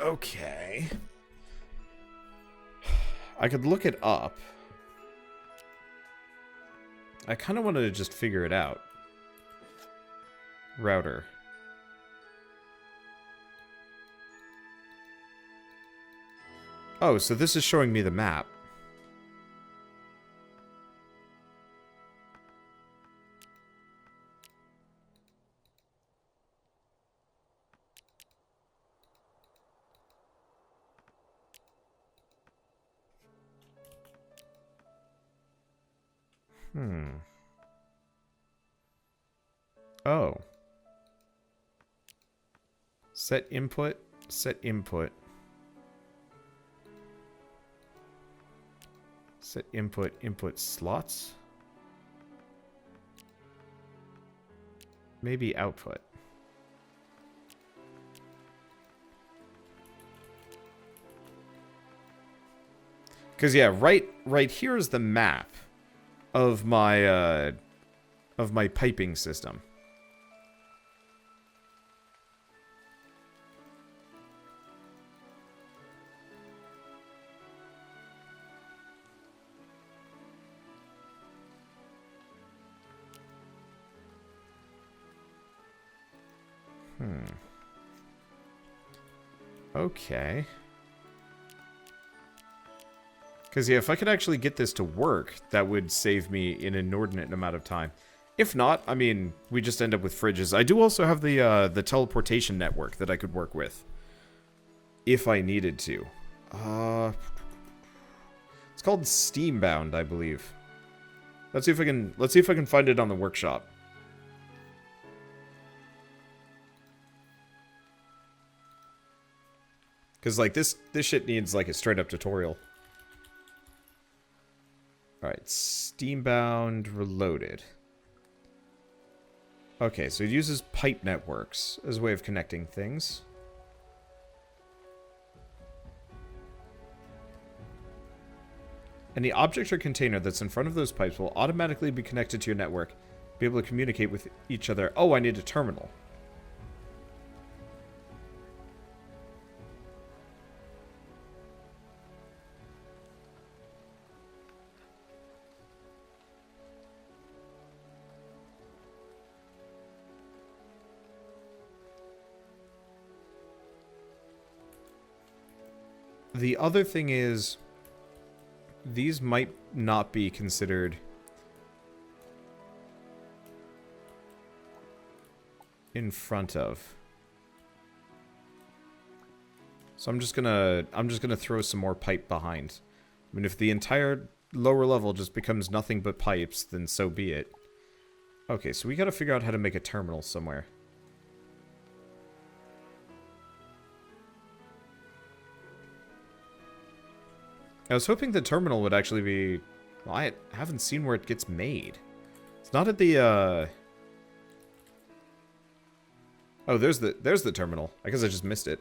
Okay. I could look it up. I kind of wanted to just figure it out. Router. Oh, so this is showing me the map. Oh. Set input. Set input. Set input. Input slots. Maybe output. Because yeah, right here is the map of my piping system. Okay. Because, yeah, if I could actually get this to work, that would save me an inordinate amount of time. If not, I mean, we just end up with fridges. I do also have the teleportation network that I could work with. If I needed to. It's called Steambound, I believe. Let's see if I can find it on the workshop. Because, like, this shit needs, like, a straight-up tutorial. Alright, Steambound Reloaded. Okay, so it uses pipe networks as a way of connecting things. Any object or container that's in front of those pipes will automatically be connected to your network, be able to communicate with each other. Oh, I need a terminal. The other thing is, these might not be considered in front of. So I'm just gonna throw some more pipe behind. I mean, if the entire lower level just becomes nothing but pipes, then so be it. Okay, so we gotta figure out how to make a terminal somewhere. I was hoping the terminal would actually be... Well, I haven't seen where it gets made. It's not at the, Oh, there's the terminal. I guess I just missed it.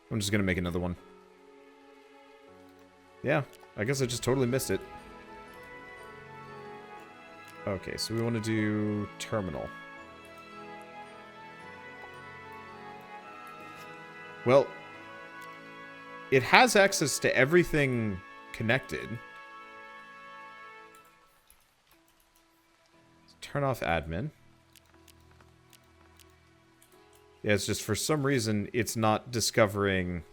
I'm just gonna make another one. Yeah, I guess I just totally missed it. Okay, so we want to do terminal. Well, it has access to everything connected. Turn off admin. Yeah, it's just for some reason it's not discovering...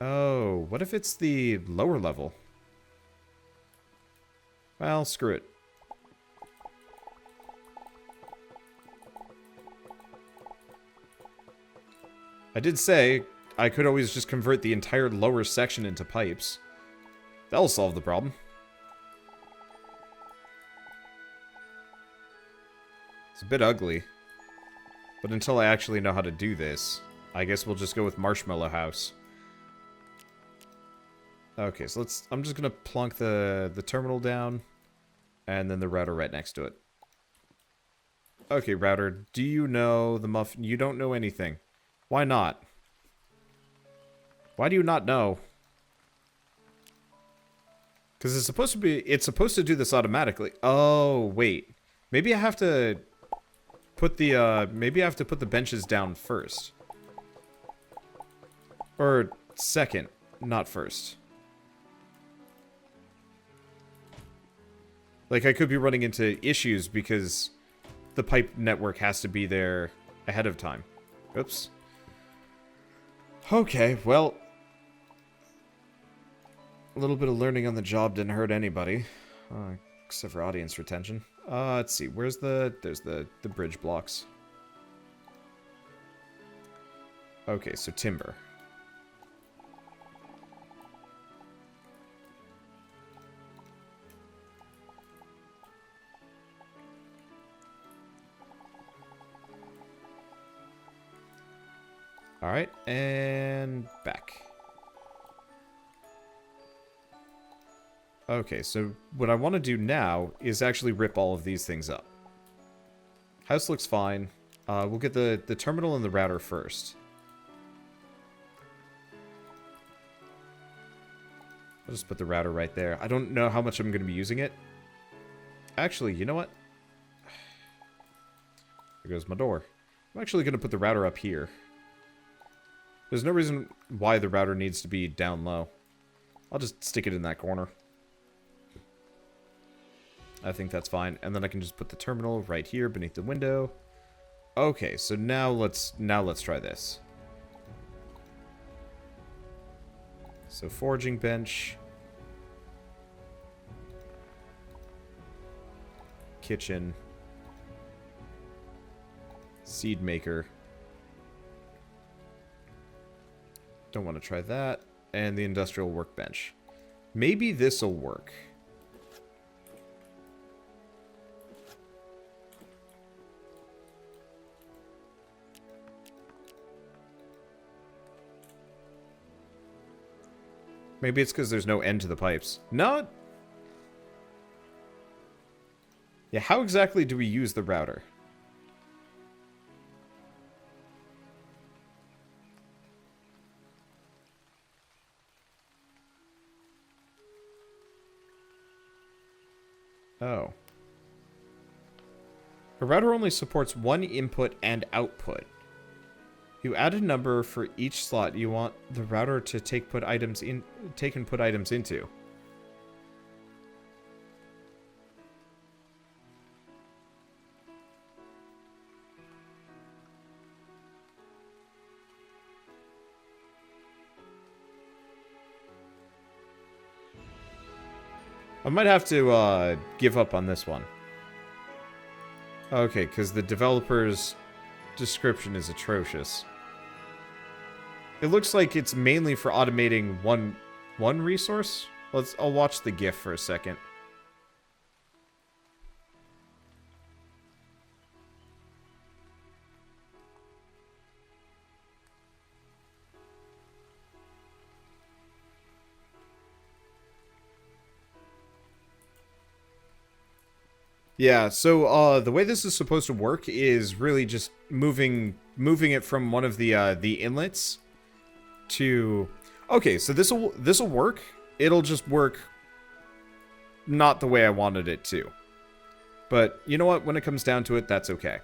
Oh, what if it's the lower level? Well, screw it. I did say I could always just convert the entire lower section into pipes. That'll solve the problem. It's a bit ugly. But until I actually know how to do this, I guess we'll just go with Marshmallow House. Okay, so I'm just gonna plunk the terminal down, and then the router right next to it. Okay, router, do you know the muffin? You don't know anything. Why not? Why do you not know? Because it's supposed to do this automatically. Oh, wait. Maybe I have to... put the, maybe I have to put the benches down first. Or second, not first. Like, I could be running into issues because the pipe network has to be there ahead of time. Oops. Okay, well, a little bit of learning on the job didn't hurt anybody, except for audience retention. Let's see, there's the bridge blocks. Okay, so timber. Alright, and back. Okay, so what I want to do now is actually rip all of these things up. House looks fine. We'll get the terminal and the router first. I'll just put the router right there. I don't know how much I'm going to be using it. Actually, you know what? There goes my door. I'm actually going to put the router up here. There's no reason why the router needs to be down low. I'll just stick it in that corner. I think that's fine. And then I can just put the terminal right here beneath the window. Okay, so now let's try this. So foraging bench. Kitchen. Seed maker. Don't want to try that. And the industrial workbench. Maybe this'll work. Maybe it's because there's no end to the pipes. No. Yeah, how exactly do we use the router? Oh. A router only supports one input and output. You add a number for each slot you want the router to take and put items into. I might have to give up on this one. Okay, because the developer's description is atrocious. It looks like it's mainly for automating one resource. I'll watch the GIF for a second. Yeah, so the way this is supposed to work is really just moving it from one of the inlets to. Okay, so this'll work. It'll just work not the way I wanted it to. But you know what? When it comes down to it, that's okay.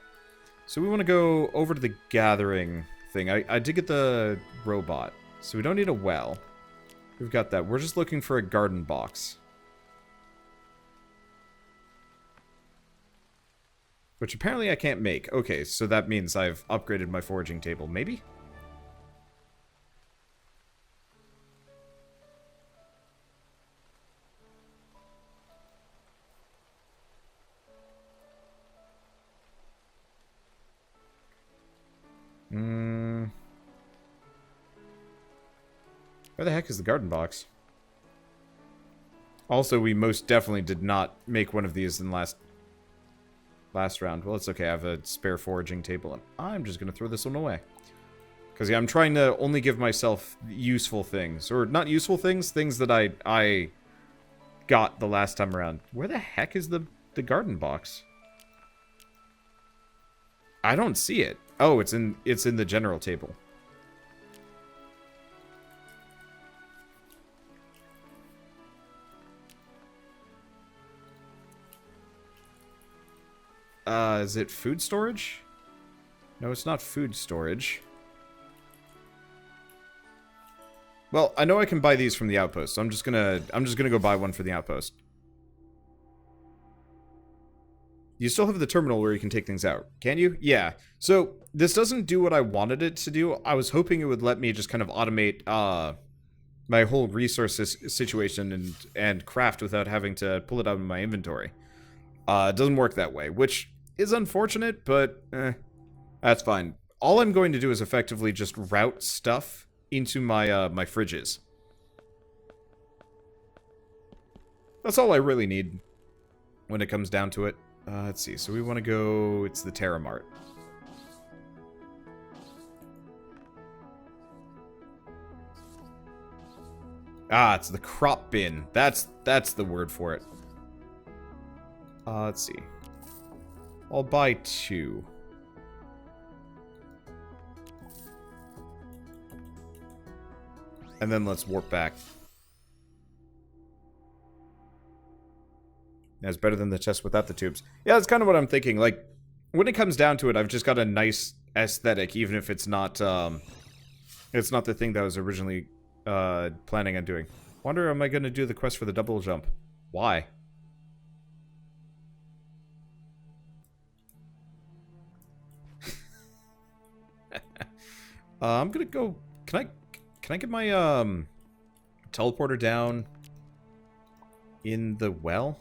So we want to go over to the gathering thing. I did get the robot, so we don't need a well. We've got that. We're just looking for a garden box. Which apparently I can't make. Okay, so that means I've upgraded my foraging table. Maybe? Where the heck is the garden box? Also, we most definitely did not make one of these in last round. Well, it's okay. I have a spare foraging table, and I'm just going to throw this one away. Because, yeah, I'm trying to only give myself useful things. Or, not useful things, things that I got the last time around. Where the heck is the garden box? I don't see it. Oh, it's in the general table. Is it food storage? No, it's not food storage. Well, I know I can buy these from the outpost, so I'm just gonna go buy one for the outpost. You still have the terminal where you can take things out, can you? Yeah. So, this doesn't do what I wanted it to do. I was hoping it would let me just kind of automate, my whole resources situation and craft without having to pull it out of my inventory. It doesn't work that way, which is unfortunate, but, that's fine. All I'm going to do is effectively just route stuff into my, my fridges. That's all I really need when it comes down to it. Let's see, so we want to go... It's the Terra Mart. Ah, it's the crop bin. That's the word for it. Let's see. I'll buy 2. And then let's warp back. That's better than the chest without the tubes. Yeah, that's kind of what I'm thinking. Like, when it comes down to it, I've just got a nice aesthetic, even if it's not the thing that I was originally planning on doing. Wonder, am I going to do the quest for the double jump? Why? I'm gonna go... Can I get my teleporter down in the well?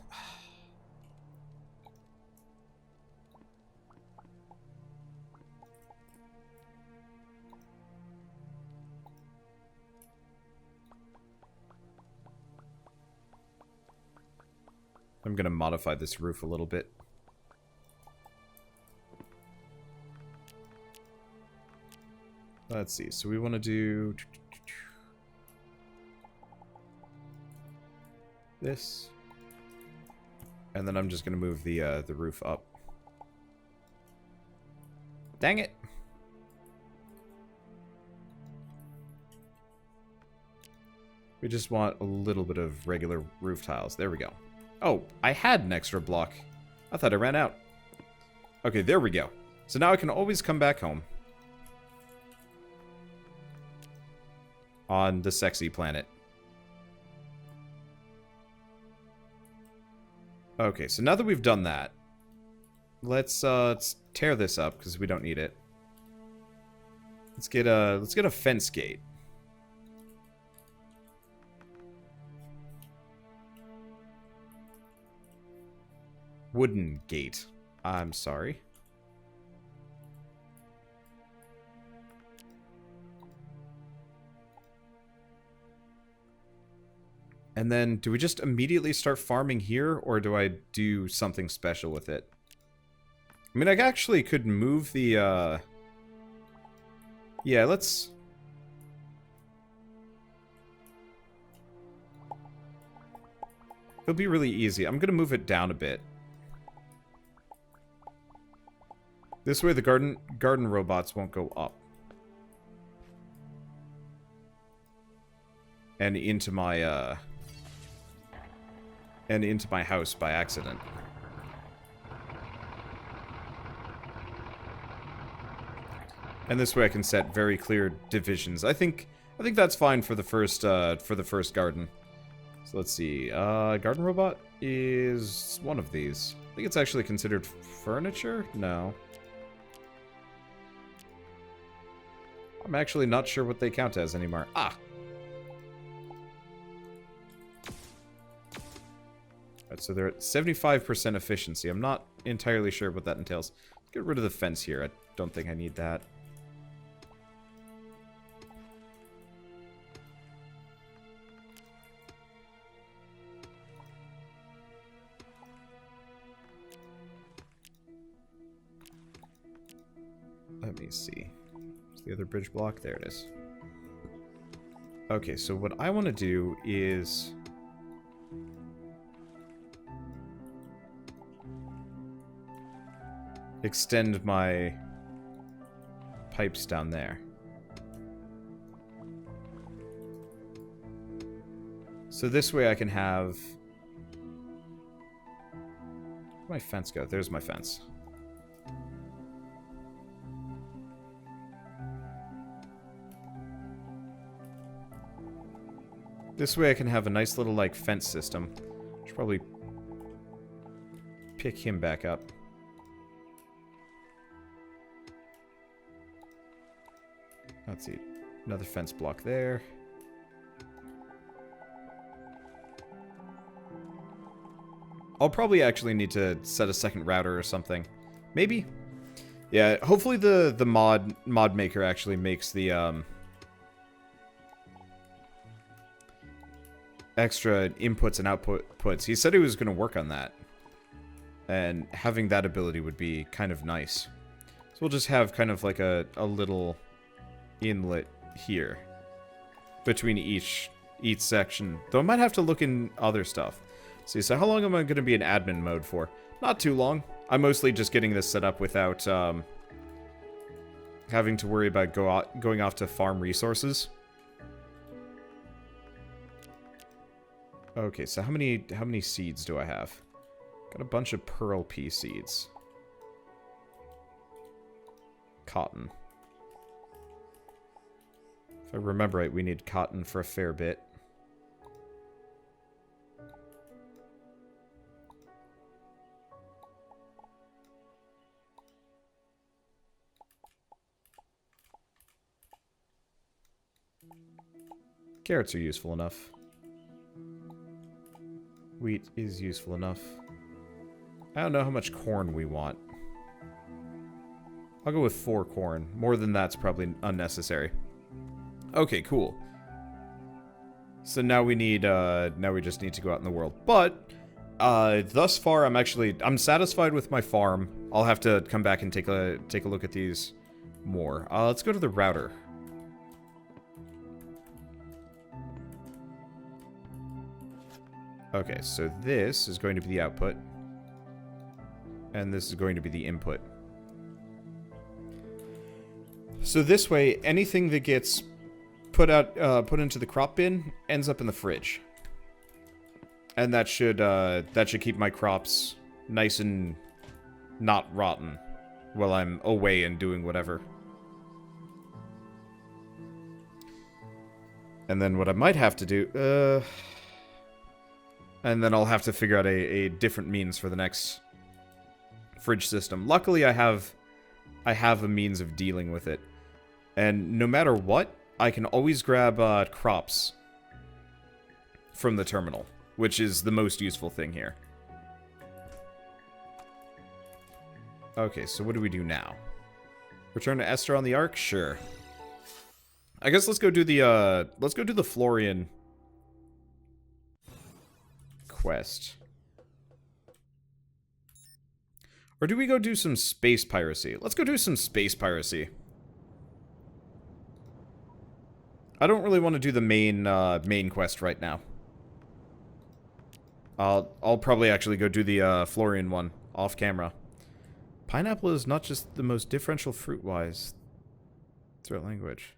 I'm gonna modify this roof a little bit. Let's see, so we want to do this, and then I'm just gonna move the roof up. Dang it! We just want a little bit of regular roof tiles. There we go. Oh, I had an extra block. I thought I ran out. Okay, there we go. So now I can always come back home. On the sexy planet. Okay, so now that we've done that, let's tear this up because we don't need it. Let's get a fence gate. Wooden gate. I'm sorry. And then, do we just immediately start farming here, or do I do something special with it? I mean, I actually could move the, Yeah, let's... It'll be really easy. I'm gonna move it down a bit. This way the garden robots won't go up. And into my, and into my house by accident. And this way I can set very clear divisions. I think that's fine for the first garden. So let's see. Garden robot is one of these. I think it's actually considered furniture? No. I'm actually not sure what they count as anymore. Ah! Right, so they're at 75% efficiency. I'm not entirely sure what that entails. Get rid of the fence here. I don't think I need that. Let me see. Is the other bridge block? There it is. Okay, so what I want to do is... extend my pipes down there. So this way I can have... Where'd my fence go? There's my fence. This way I can have a nice little, like, fence system. Should probably pick him back up. Let's see. Another fence block there. I'll probably actually need to set a second router or something. Maybe? Yeah, hopefully the mod maker actually makes the, extra inputs and outputs. He said he was going to work on that. And having that ability would be kind of nice. So we'll just have kind of like a little inlet here between each section. Though I might have to look in other stuff. See, so how long am I going to be in admin mode for? Not too long. I'm mostly just getting this set up without having to worry about going off to farm resources. Okay, so how many seeds do I have? Got a bunch of pearl pea seeds. Cotton. If I remember right, we need cotton for a fair bit. Carrots are useful enough. Wheat is useful enough. I don't know how much corn we want. I'll go with 4 corn. More than that's probably unnecessary. Okay, cool. So now we need, now we just need to go out in the world. But, thus far I'm satisfied with my farm. I'll have to come back and take a look at these more. Let's go to the router. Okay, so this is going to be the output. And this is going to be the input. So this way, anything that gets put into the crop bin ends up in the fridge. And that should keep my crops nice and not rotten while I'm away and doing whatever. And then what I might have to do, and then I'll have to figure out a different means for the next fridge system. Luckily, I have a means of dealing with it. And no matter what, I can always grab crops from the terminal, which is the most useful thing here. Okay, so what do we do now? Return to Esther on the Ark? Sure. I guess let's go do the Florian quest. Or do we go do some space piracy? Let's go do some space piracy. I don't really want to do the main quest right now. I'll probably actually go do the Florian one off camera. Pineapple is not just the most differential fruit-wise throughout language.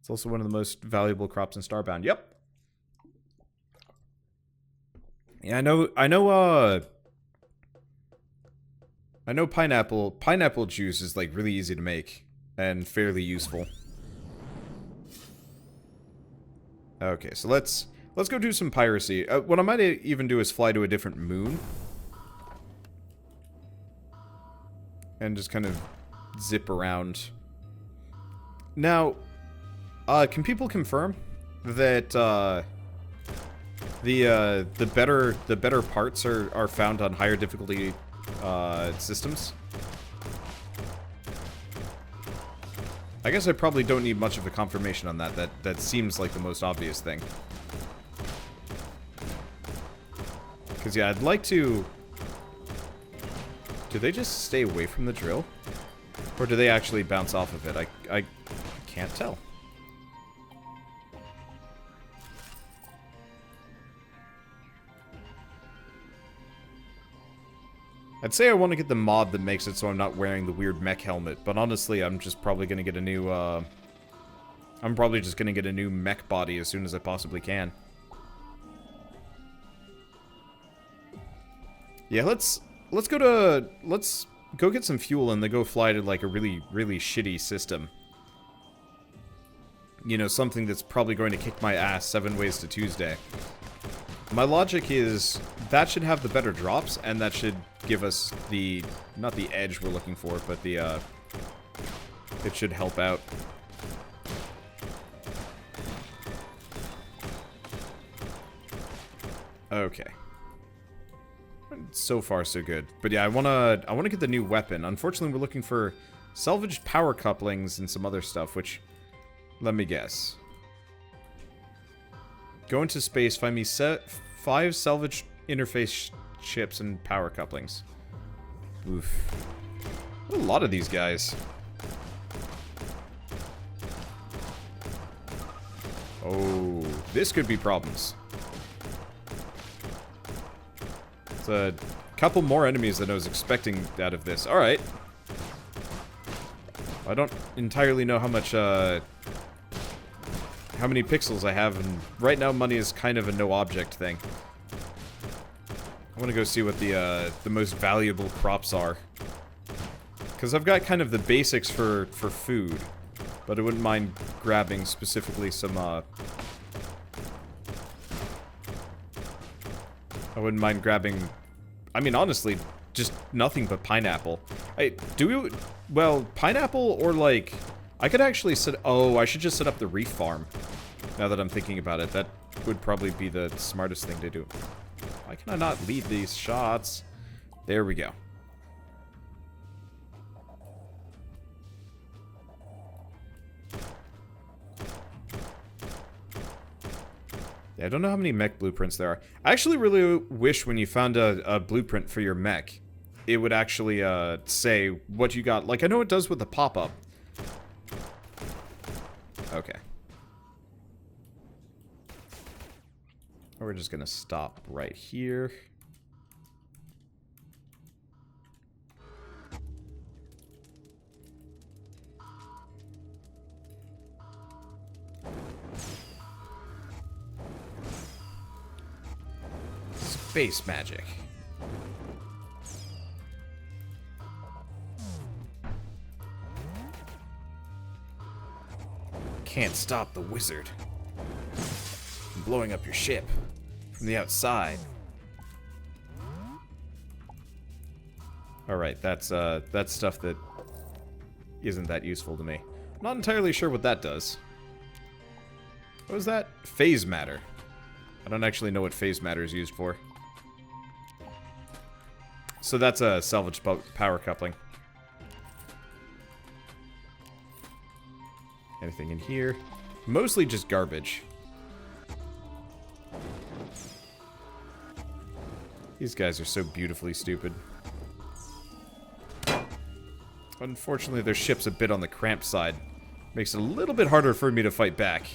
It's also one of the most valuable crops in Starbound. Yep. Yeah, I know pineapple juice is like really easy to make and fairly useful. Okay, so let's go do some piracy. What I might even do is fly to a different moon and just kind of zip around. Now, can people confirm that the better parts are found on higher difficulty systems? I guess I probably don't need much of a confirmation on that. That seems like the most obvious thing. Because, yeah, I'd like to... Do they just stay away from the drill? Or do they actually bounce off of it? I can't tell. I'd say I want to get the mod that makes it so I'm not wearing the weird mech helmet, but honestly, I'm just probably going to get a new, I'm probably just going to get a new mech body as soon as I possibly can. Yeah, let's go get some fuel and then go fly to, like, a really, really shitty system. you know, something that's probably going to kick my ass 7 ways to Tuesday. My logic is that should have the better drops, and that should give us the, not the edge we're looking for, but the, it should help out. Okay. So far, so good. But yeah, I wanna get the new weapon. Unfortunately, we're looking for salvaged power couplings and some other stuff, which, let me guess. Go into space, find me 5 salvage interface chips and power couplings. Oof. A lot of these guys. Oh, this could be problems. It's a couple more enemies than I was expecting out of this. Alright. I don't entirely know how much, how many pixels I have, and right now money is kind of a no-object thing. I want to go see what the most valuable crops are. Because I've got kind of the basics for food, but I wouldn't mind grabbing specifically some, I wouldn't mind grabbing, I mean, honestly, just nothing but pineapple. Well, pineapple or, like, I could actually I should just set up the reef farm. Now that I'm thinking about it, that would probably be the smartest thing to do. Why can I not lead these shots? There we go. Yeah, I don't know how many mech blueprints there are. I actually really wish when you found a blueprint for your mech, it would actually say what you got. Like, I know it does with the pop-up. Okay. We're just gonna stop right here. Space magic. Can't stop the wizard from blowing up your ship from the outside. Alright, that's stuff that isn't that useful to me. I'm not entirely sure what that does. What was that? Phase matter. I don't actually know what phase matter is used for. So that's a salvage power coupling. Anything in here? Mostly just garbage. These guys are so beautifully stupid. Unfortunately, their ship's a bit on the cramped side. Makes it a little bit harder for me to fight back.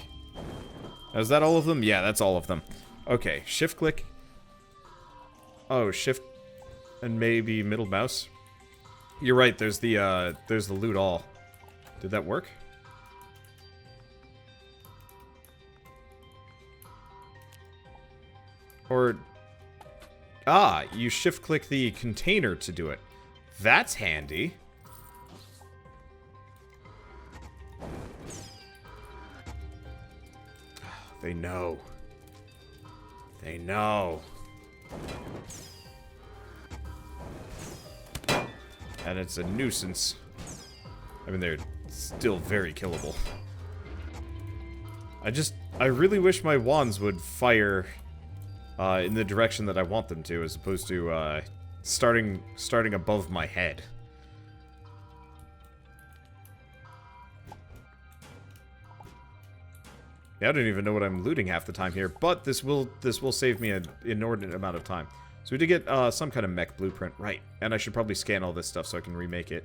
Is that all of them? Yeah, that's all of them. Okay, shift click. Oh, shift and maybe middle mouse. You're right, there's the loot all. Did that work? Or you shift click the container to do it. That's handy. They know. They know. And it's a nuisance. I mean, they're still very killable. I really wish my wands would fire in the direction that I want them to, as opposed to starting above my head. Yeah, I don't even know what I'm looting half the time here, but this will save me an inordinate amount of time. So we did get some kind of mech blueprint, right? And I should probably scan all this stuff so I can remake it,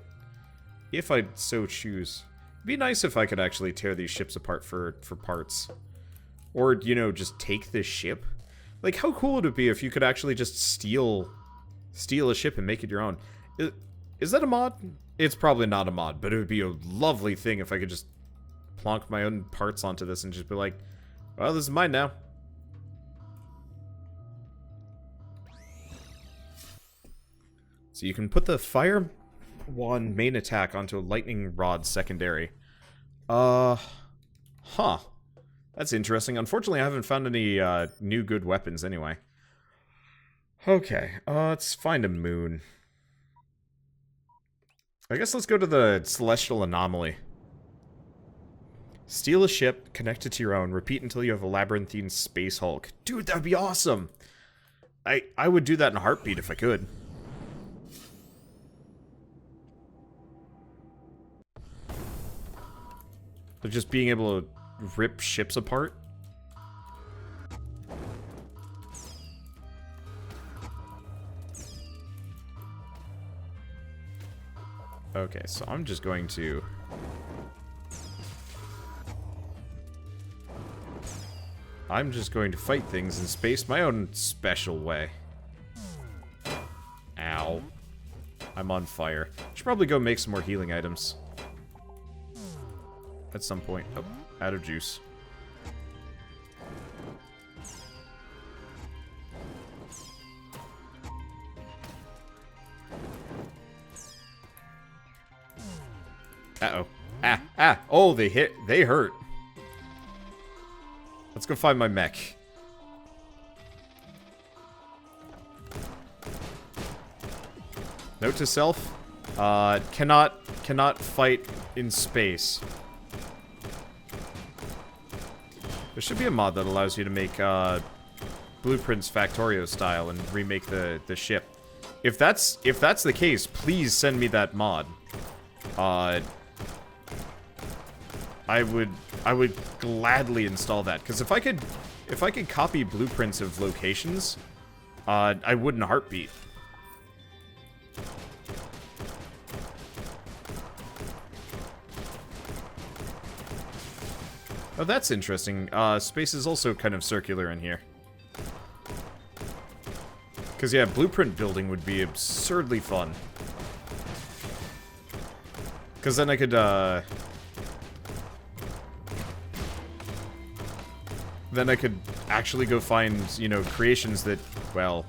if I so choose. It'd be nice if I could actually tear these ships apart for parts, or you know, just take this ship. Like, how cool would it be if you could actually just steal a ship and make it your own? Is that a mod? It's probably not a mod, but it would be a lovely thing if I could just plonk my own parts onto this and just be like, well, this is mine now. So you can put the fire wand main attack onto a lightning rod secondary. Huh. That's interesting. Unfortunately, I haven't found any new good weapons anyway. Okay, let's find a moon. I guess let's go to the Celestial Anomaly. Steal a ship, connect it to your own, repeat until you have a labyrinthine space hulk. Dude, that'd be awesome! I would do that in a heartbeat if I could. Of just being able to rip ships apart. Okay, so I'm just going to... fight things in space my own special way. Ow. I'm on fire. Should probably go make some more healing items. At some point. Oh, out of juice. Uh-oh. Ah! Oh, they hurt. Let's go find my mech. Note to self. Cannot fight in space. There should be a mod that allows you to make blueprints Factorio style and remake the ship. If that's the case, please send me that mod. I would gladly install that, because if I could copy blueprints of locations, I would in a heartbeat. Oh, that's interesting. Space is also kind of circular in here. Because, yeah, blueprint building would be absurdly fun. Because then I could, then I could actually go find, you know, creations that, well,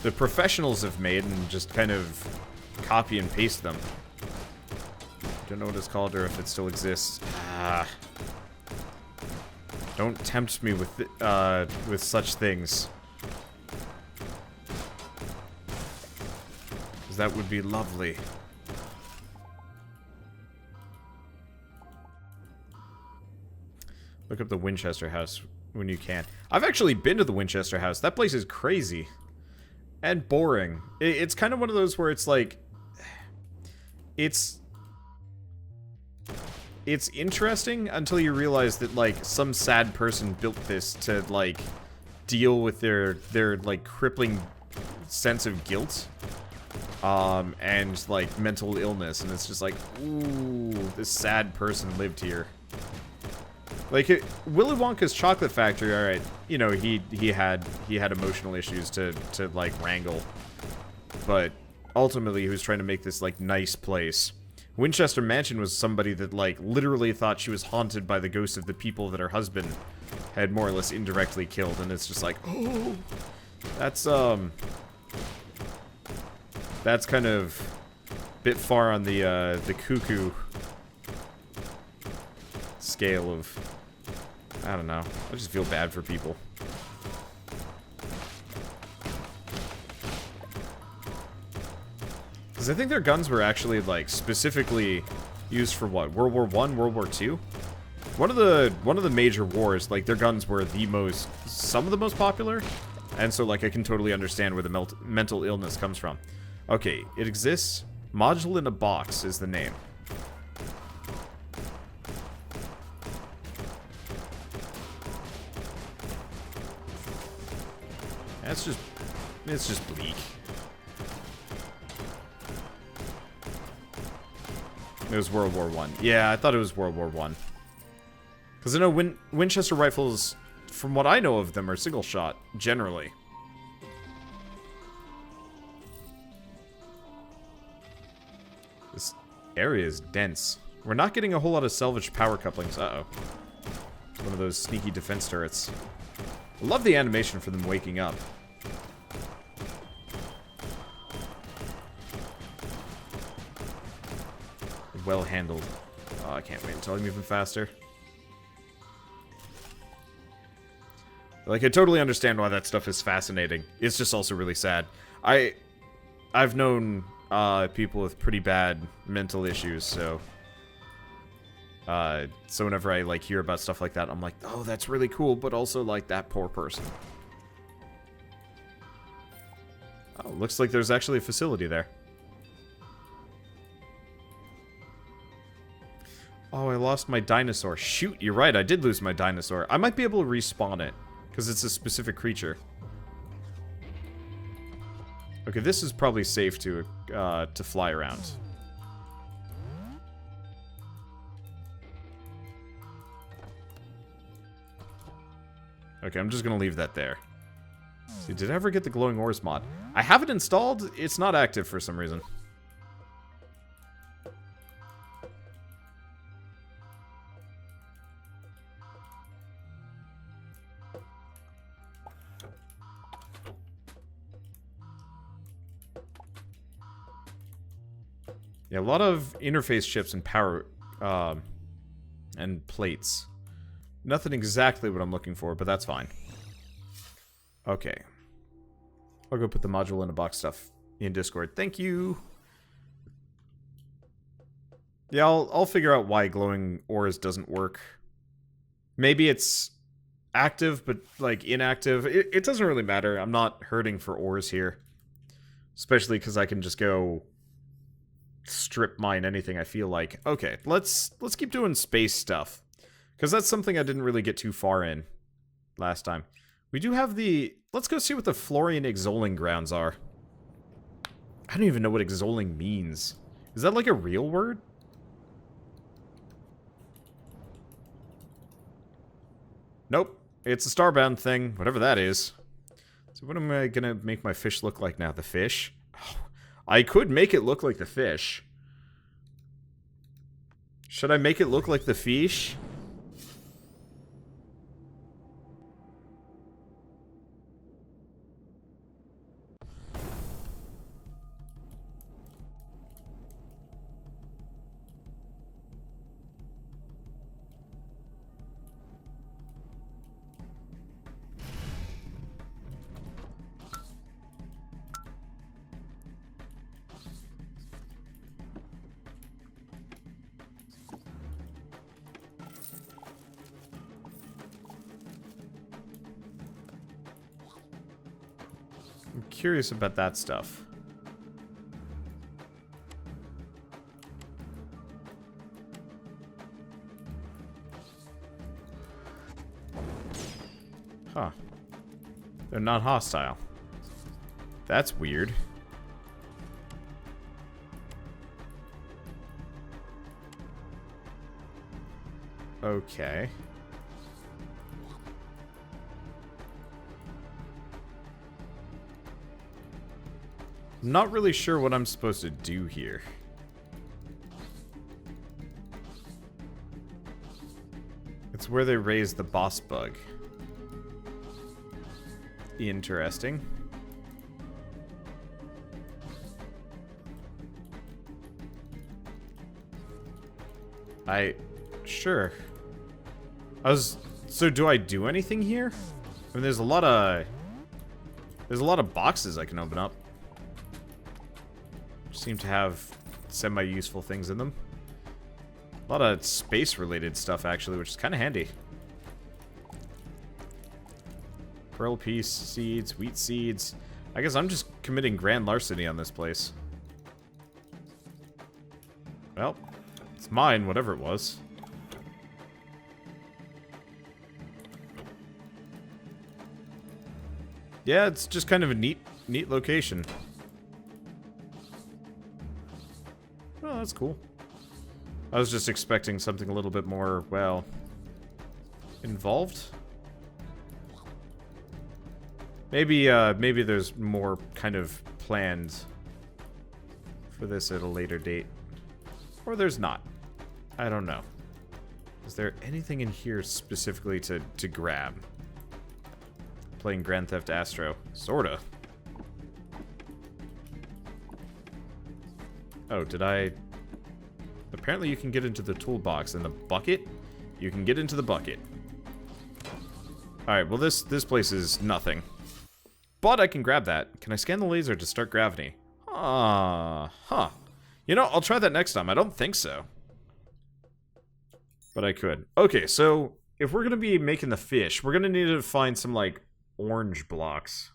the professionals have made and just kind of copy and paste them. Don't know what it's called or if it still exists. Don't tempt me with such things. Because that would be lovely. Look up the Winchester House when you can. I've actually been to the Winchester House. That place is crazy. And boring. It's kind of one of those where it's like... It's interesting until you realize that, like, some sad person built this to, like, deal with their like, crippling sense of guilt. And, like, mental illness. And it's just like, ooh, this sad person lived here. Like, Willy Wonka's Chocolate Factory, alright, you know, he had emotional issues to like, wrangle. But, ultimately, he was trying to make this, like, nice place. Winchester Mansion was somebody that, like, literally thought she was haunted by the ghosts of the people that her husband had more or less indirectly killed, and it's just like, oh, that's kind of a bit far on the cuckoo scale of, I don't know, I just feel bad for people. Because I think their guns were actually, like, specifically used for what? World War I, World War II? One of the major wars, like, their guns were some of the most popular, and so, like, I can totally understand where the mental illness comes from. Okay, it exists. Module in a Box is the name. It's just bleak. It was World War I. Yeah, I thought it was World War I. Because I know Winchester rifles, from what I know of them, are single shot, generally. This area is dense. We're not getting a whole lot of salvaged power couplings. Uh-oh. One of those sneaky defense turrets. I love the animation for them waking up. Well handled. Oh, I can't wait until I move even faster. Like, I totally understand why that stuff is fascinating. It's just also really sad. I've known people with pretty bad mental issues, so whenever I like hear about stuff like that, I'm like, oh, that's really cool, but also like that poor person. Oh, looks like there's actually a facility there. Oh, I lost my dinosaur. Shoot, you're right, I did lose my dinosaur. I might be able to respawn it, because it's a specific creature. Okay, this is probably safe to fly around. Okay, I'm just gonna leave that there. See, did I ever get the glowing ores mod? I have it installed, it's not active for some reason. Yeah, a lot of interface chips and power, and plates. Nothing exactly what I'm looking for, but that's fine. Okay. I'll go put the module in a box stuff in Discord. Thank you! Yeah, I'll figure out why glowing ores doesn't work. Maybe it's active, but, like, inactive. It doesn't really matter. I'm not hurting for ores here. Especially because I can just go strip mine anything I feel like. Okay, let's keep doing space stuff. Because that's something I didn't really get too far in last time. We do have the... Let's go see what the Florian Exoling grounds are. I don't even know what exoling means. Is that like a real word? Nope. It's a Starbound thing, whatever that is. So what am I gonna make my fish look like now? The fish? Oh, I could make it look like the fish. Should I make it look like the fish? I'm curious about that stuff. Huh. They're not hostile. That's weird. Okay. Not really sure what I'm supposed to do here. It's where they raise the boss bug. Interesting. Sure. So do I do anything here? I mean, there's a lot of boxes I can open up. Seem to have semi-useful things in them. A lot of space-related stuff, actually, which is kind of handy. Pearl piece, seeds, wheat seeds. I guess I'm just committing grand larceny on this place. Well, it's mine, whatever it was. Yeah, it's just kind of a neat location. Oh, that's cool. I was just expecting something a little bit more, well, involved. Maybe there's more kind of planned for this at a later date. Or there's not. I don't know. Is there anything in here specifically to grab? Playing Grand Theft Astro. Sorta. Oh, did I... Apparently you can get into the toolbox and the bucket. You can get into the bucket. Alright, well this place is nothing. But I can grab that. Can I scan the laser to start gravity? Huh. You know, I'll try that next time. I don't think so. But I could. Okay, so if we're going to be making the fish, we're going to need to find some, like, orange blocks.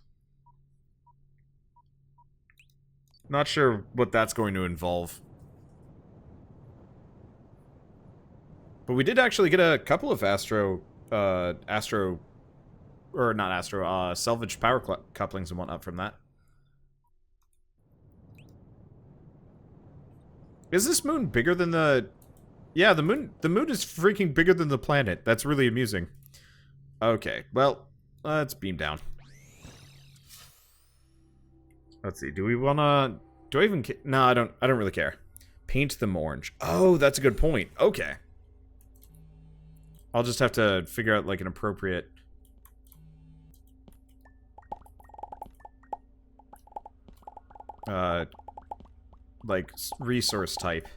Not sure what that's going to involve. But we did actually get a couple of salvage power couplings and whatnot from that. Is this moon bigger than the... Yeah, the moon is freaking bigger than the planet. That's really amusing. Okay, well, let's beam down. Let's see, do we wanna... Do I even... No, I don't really care. Paint them orange. Oh, that's a good point. Okay. I'll just have to figure out, like, an appropriate... like, resource type.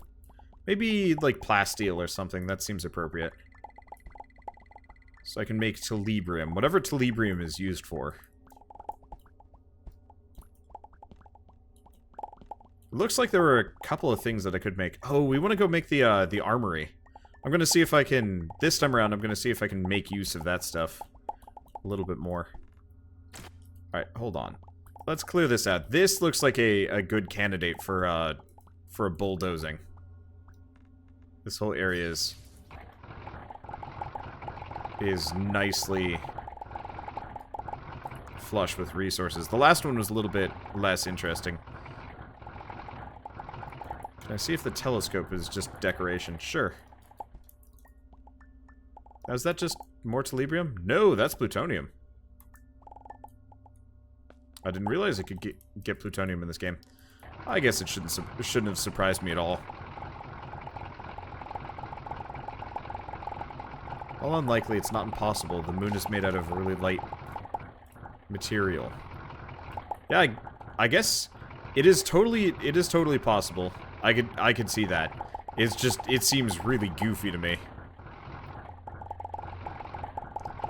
Maybe, like, plasteel or something. That seems appropriate. So I can make telebrium. Whatever telebrium is used for. It looks like there were a couple of things that I could make. Oh, we want to go make the armory. I'm going to see if I can... This time around, I'm going to see if I can make use of that stuff a little bit more. Alright, hold on. Let's clear this out. This looks like a good candidate for a bulldozing. This whole area is nicely flush with resources. The last one was a little bit less interesting. Can I see if the telescope is just decoration? Sure. Now, is that just more telebrium? No, that's plutonium. I didn't realize I could get plutonium in this game. I guess it shouldn't have surprised me at all. While unlikely, it's not impossible. The moon is made out of a really light material. Yeah, I guess it is totally possible. I could see that. It's just, it seems really goofy to me.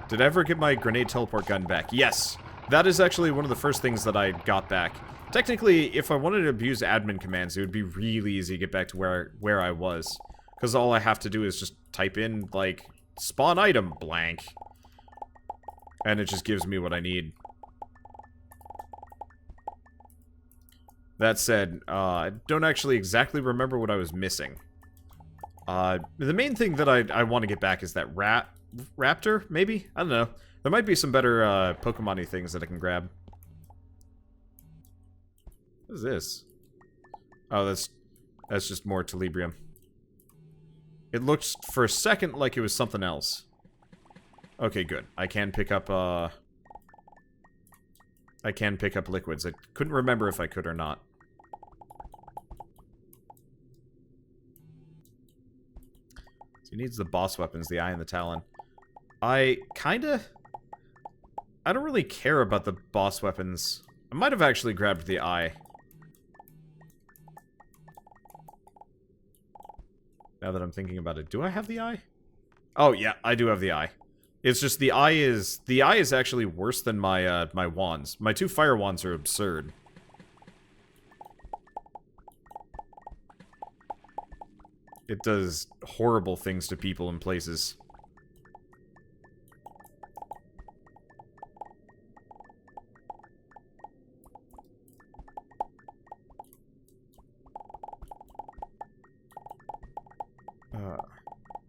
Did I ever get my grenade teleport gun back? Yes! That is actually one of the first things that I got back. Technically, if I wanted to abuse admin commands, it would be really easy to get back to where I was. Because all I have to do is just type in, like, spawn item blank. And it just gives me what I need. That said, I don't actually exactly remember what I was missing. The main thing that I want to get back is that raptor, maybe? I don't know. There might be some better Pokemon-y things that I can grab. What is this? Oh, that's just more telebrium. It looks for a second like it was something else. Okay, good. I can pick up liquids. I couldn't remember if I could or not. So he needs the boss weapons, the Eye and the Talon. I don't really care about the boss weapons. I might have actually grabbed the Eye. Now that I'm thinking about it, do I have the Eye? Oh yeah, I do have the Eye. It's just the Eye is actually worse than my my wands. My 2 fire wands are absurd. It does horrible things to people in places.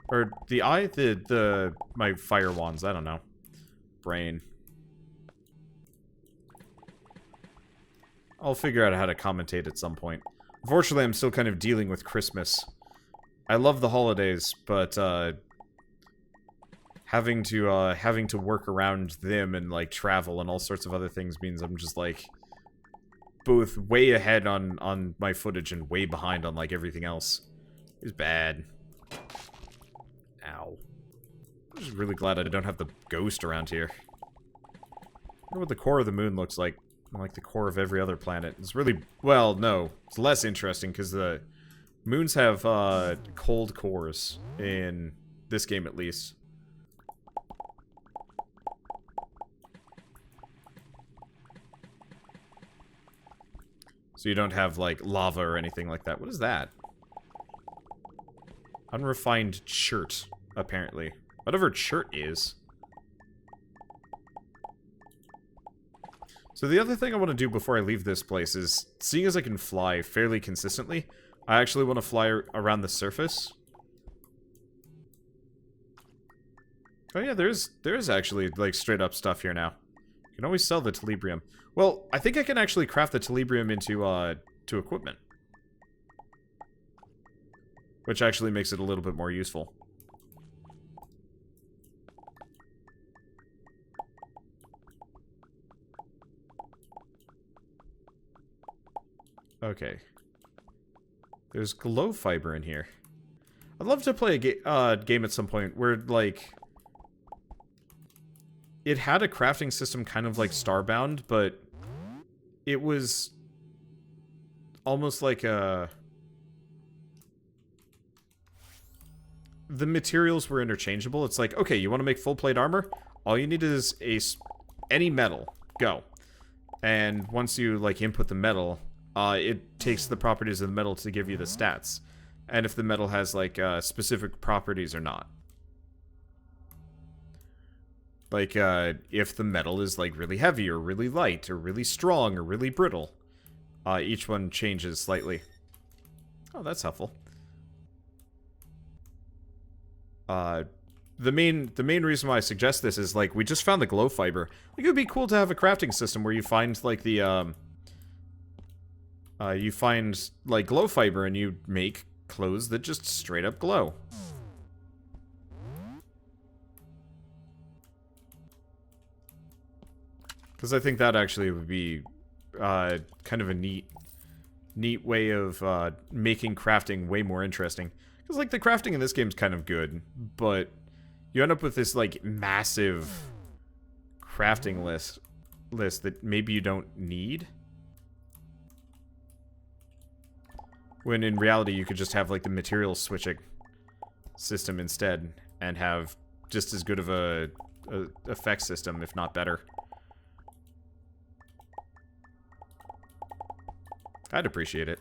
Or the Eye, my fire wands, I don't know. Brain. I'll figure out how to commentate at some point. Unfortunately, I'm still kind of dealing with Christmas. I love the holidays, but, having to work around them and, like, travel and all sorts of other things means I'm just, like, both way ahead on my footage and way behind on, like, everything else. It's bad. Ow. I'm just really glad I don't have the ghost around here. I wonder what the core of the moon looks like. Like the core of every other planet. It's really... Well, no. It's less interesting, because the moons have, cold cores. In this game, at least. So you don't have, like, lava or anything like that. What is that? Unrefined chert, apparently. Whatever chert is. So the other thing I want to do before I leave this place is, seeing as I can fly fairly consistently, I actually want to fly around the surface. Oh yeah, there's actually, like, straight up stuff here now. You can always sell the telebrium. Well, I think I can actually craft the telebrium into, to equipment. Which actually makes it a little bit more useful. Okay. There's glow fiber in here. I'd love to play a game at some point where, like... It had a crafting system kind of like Starbound, but... It was... almost like a... The materials were interchangeable. It's like, okay, you want to make full plate armor? All you need is any metal. Go. And once you, like, input the metal... it takes the properties of the metal to give you the stats. And if the metal has, like, specific properties or not. Like, if the metal is, like, really heavy or really light or really strong or really brittle. Each one changes slightly. Oh, that's helpful. The main reason why I suggest this is, like, we just found the glow fiber. Like, it would be cool to have a crafting system where you find, like, the, you find, like, glow fiber and you make clothes that just straight up glow. Because I think that actually would be, kind of a neat way of, making crafting way more interesting. Because, like, the crafting in this game is kind of good, but you end up with this, like, massive crafting list that maybe you don't need. When in reality, you could just have, like, the material switching system instead, and have just as good of a effect system, if not better. I'd appreciate it.